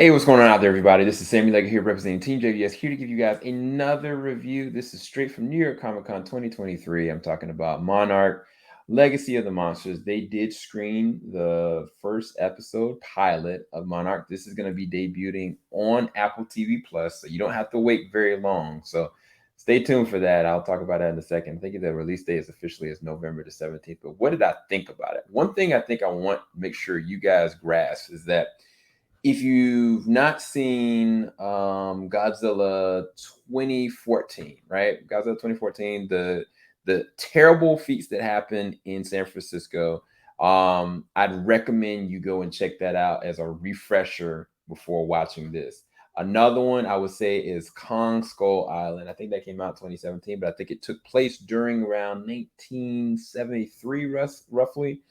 Hey, what's going on out there, everybody? This is Sammy Leggett here representing TeamJVS, here to give you guys another review. This is straight from New York Comic Con 2023. I'm talking about Monarch, Legacy of the Monsters. They did screen the first episode pilot of Monarch. This is going to be debuting on Apple TV Plus, so you don't have to wait very long. So stay tuned for that. I'll talk about that in a second. I think the release date is officially is November the 17th. But what did I think about it? One thing I think I want to make sure you guys grasp is that if you've not seen Godzilla 2014, right? Godzilla 2014, the terrible feats that happened in San Francisco, I'd recommend you go and check that out as a refresher before watching this. Another one I would say is Kong Skull Island. I think that came out 2017, but I think it took place during around 1973, roughly.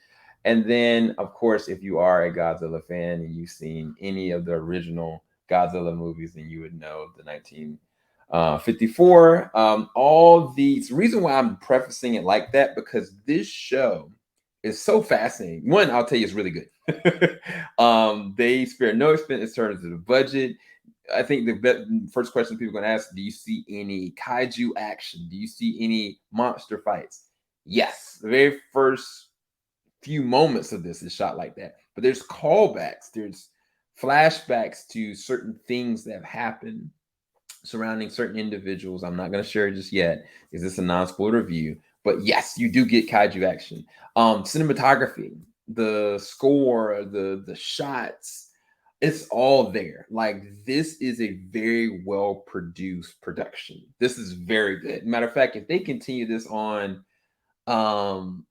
And then, of course, if you are a Godzilla fan and you've seen any of the original Godzilla movies, then you would know the 1954. All these reason why I'm prefacing it like that, because this show is so fascinating. One, I'll tell you, it's really good. They spare no expense in terms of the budget. I think the first question people are going to ask: do you see any kaiju action? Do you see any monster fights? Yes, the very first few moments of this is shot like that. But there's callbacks, there's flashbacks to certain things that have happened surrounding certain individuals. I'm not going to share it just yet. Is this a non-spoiler review? But yes, you do get kaiju action. Cinematography, the score, the shots, it's all there. Like, this is a very well produced production. This is very good. Matter of fact, if they continue this on um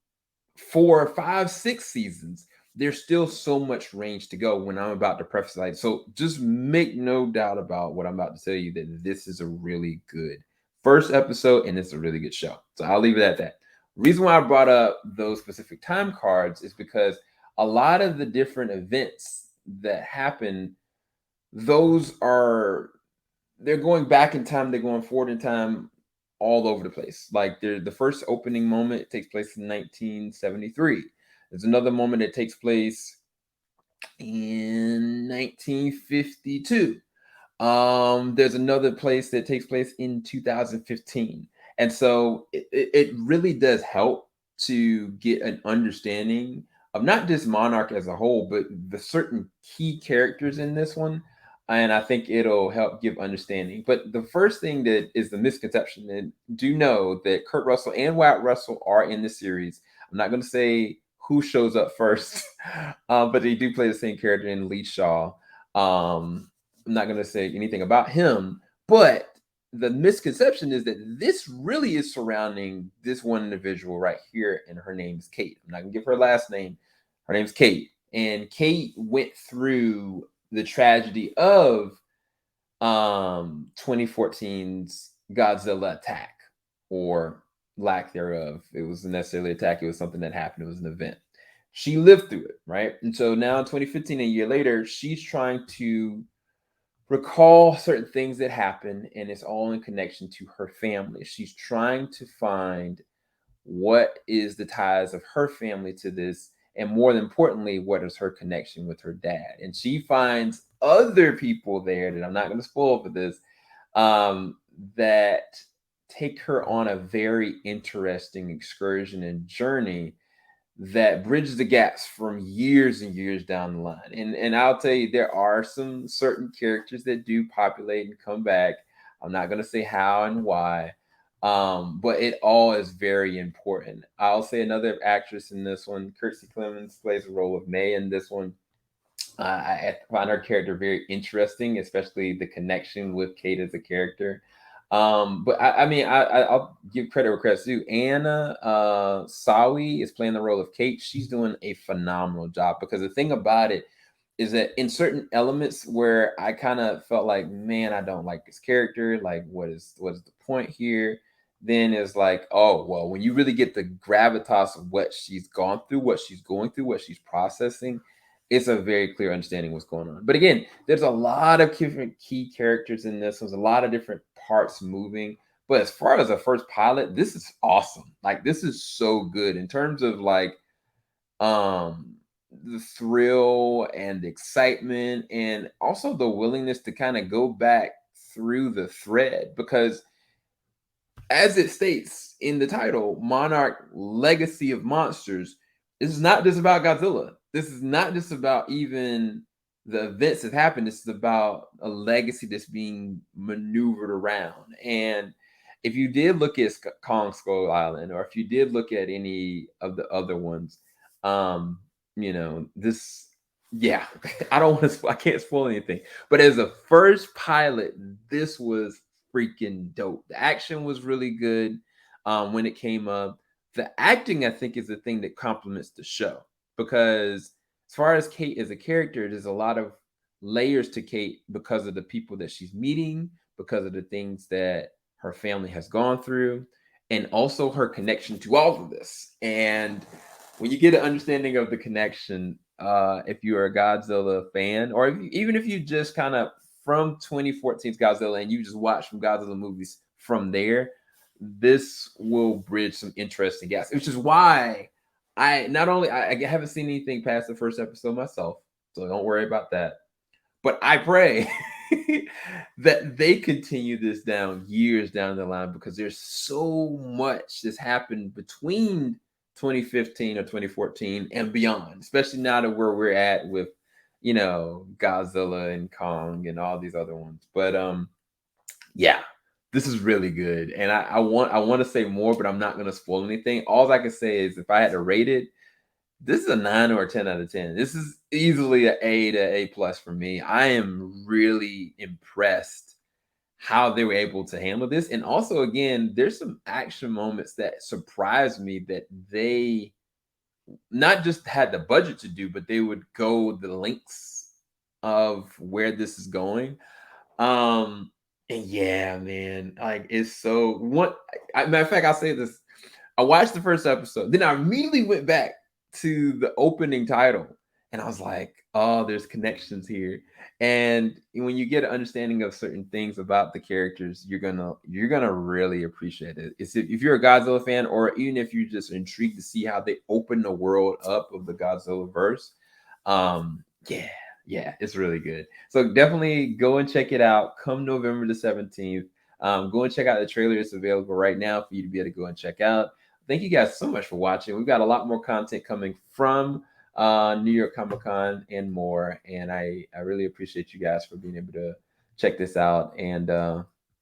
4, 5, 6 seasons, there's still so much range to go when I'm about to preface like, so just make no doubt about what I'm about to tell you, that this is a really good first episode and it's a really good show. So I'll leave it at that. Reason why I brought up those specific time cards is because a lot of the different events that happen, those are they're going back in time, they're going forward in time, all over the place. Like, the first opening moment takes place in 1973. There's another moment that takes place in 1952. There's another place that takes place in 2015. And so it really does help to get an understanding of not just Monarch as a whole, but the certain key characters in this one. And I think it'll help give understanding. But the first thing that is the misconception, and do know that Kurt Russell and Wyatt Russell are in the series. I'm not going to say who shows up first, but they do play the same character in Lee Shaw. I'm not going to say anything about him, but the misconception is that this really is surrounding this one individual right here, and her name's Kate. I'm not going to give her last name. Her name's Kate, and Kate went through the tragedy of 2014's Godzilla attack, or lack thereof. It wasn't necessarily an attack, it was something that happened, it was an event. She lived through it, right? And so now in 2015, a year later, she's trying to recall certain things that happened, and it's all in connection to her family. She's trying to find what is the ties of her family to this, and more importantly, what is her connection with her dad. And she finds other people there that I'm not going to spoil for this, that take her on a very interesting excursion and journey that bridges the gaps from years and years down the line. And I'll tell you, there are some certain characters that do populate and come back. I'm not going to say how and why, but it all is very important. I'll say another actress in this one, Kirstie Clemens, plays the role of May in this one. I find her character very interesting, especially the connection with Kate as a character. But I mean, I'll give credit where credit's due. Anna Sawi is playing the role of Kate. She's doing a phenomenal job, because the thing about it is that in certain elements where I kind of felt like, man, I don't like this character. Like, what is the point here? Then it's like, oh well, when you really get the gravitas of what she's gone through, what she's going through, what she's processing, it's a very clear understanding what's going on. But again, there's a lot of different key characters in this. There's a lot of different parts moving. But as far as a first pilot, this is awesome. Like, this is so good in terms of like the thrill and excitement, and also the willingness to kind of go back through the thread, because as it states in the title, Monarch Legacy of Monsters, this is not just about Godzilla. This is not just about even the events that happened. This is about a legacy that's being maneuvered around. And if you did look at Kong Skull Island, or if you did look at any of the other ones, this, yeah, I can't spoil anything. But as a first pilot, this was freaking dope. The action was really good when it came up. The acting, I think, is the thing that complements the show, because as far as Kate as a character, there's a lot of layers to Kate because of the people that she's meeting, because of the things that her family has gone through, and also her connection to all of this. And when you get an understanding of the connection, if you're a Godzilla fan, or even if you just kind of from 2014's Godzilla and you just watch from Godzilla movies from there, this will bridge some interesting gaps, which is why I haven't seen anything past the first episode myself, so don't worry about that. But I pray that they continue this down years down the line, because there's so much that's happened between 2015 or 2014 and beyond, especially now to where we're at with, Godzilla and Kong and all these other ones. But yeah, this is really good. And I want to say more, but I'm not going to spoil anything. All I can say is, if I had to rate it, this is a 9 or a 10 out of 10. This is easily an A to A plus for me. I am really impressed how they were able to handle this. And also, again, there's some action moments that surprised me that they not just had the budget to do, but they would go the lengths of where this is going. And yeah, man, like, it's so matter of fact, I'll say this. I watched the first episode, then I immediately went back to the opening title, and I was like, oh, there's connections here. And when you get an understanding of certain things about the characters, you're gonna really appreciate it. If you're a Godzilla fan, or even if you're just intrigued to see how they open the world up of the Godzilla verse, yeah, it's really good. So definitely go and check it out. Come November the 17th, go and check out the trailer. It's available right now for you to be able to go and check out. Thank you guys so much for watching. We've got a lot more content coming from New York Comic Con and more. And I really appreciate you guys for being able to check this out. And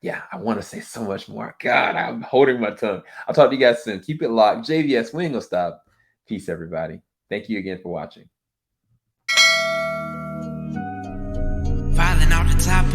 yeah, I want to say so much more. God, I'm holding my tongue. I'll talk to you guys soon. Keep it locked. JVS, we ain't gonna stop. Peace, everybody. Thank you again for watching. Falling off the top of